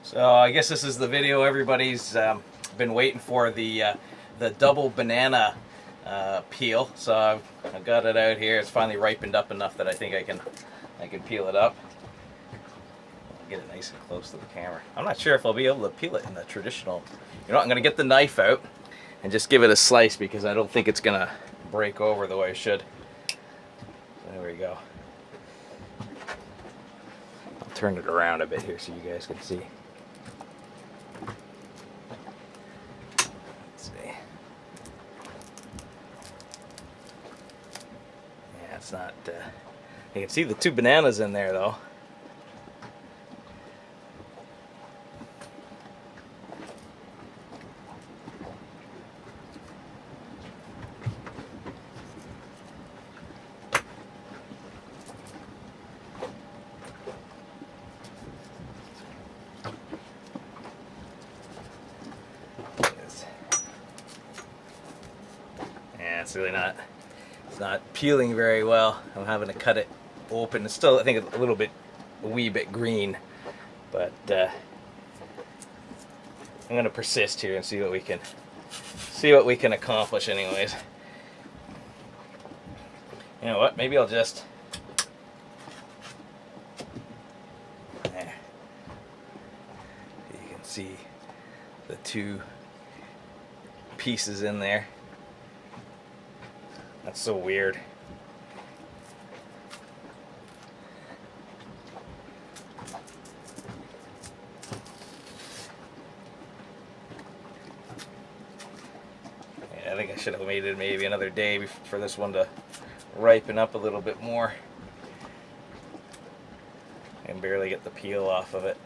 So I guess this is the video everybody's been waiting for, the double banana peel. So I've got it out here. It's finally ripened up enough that I think I can peel it up. I'll get it nice and close to the camera. I'm not sure if I'll be able to peel it in the traditional. You know what, I'm going to get the knife out and just give it a slice because I don't think it's going to break over the way I should. So there we go. I'll turn it around a bit here so you guys can see. It's not, you can see the two bananas in there though. Yeah, it's really not. It's not peeling very well. I'm having to cut it open. It's still, I think, a wee bit green, but I'm gonna persist here and see what we can accomplish, anyways. You know what? Maybe I'll just. There. You can see the two pieces in there. That's so weird. Yeah, I think I should have waited maybe another day for this one to ripen up a little bit more. I can barely get the peel off of it.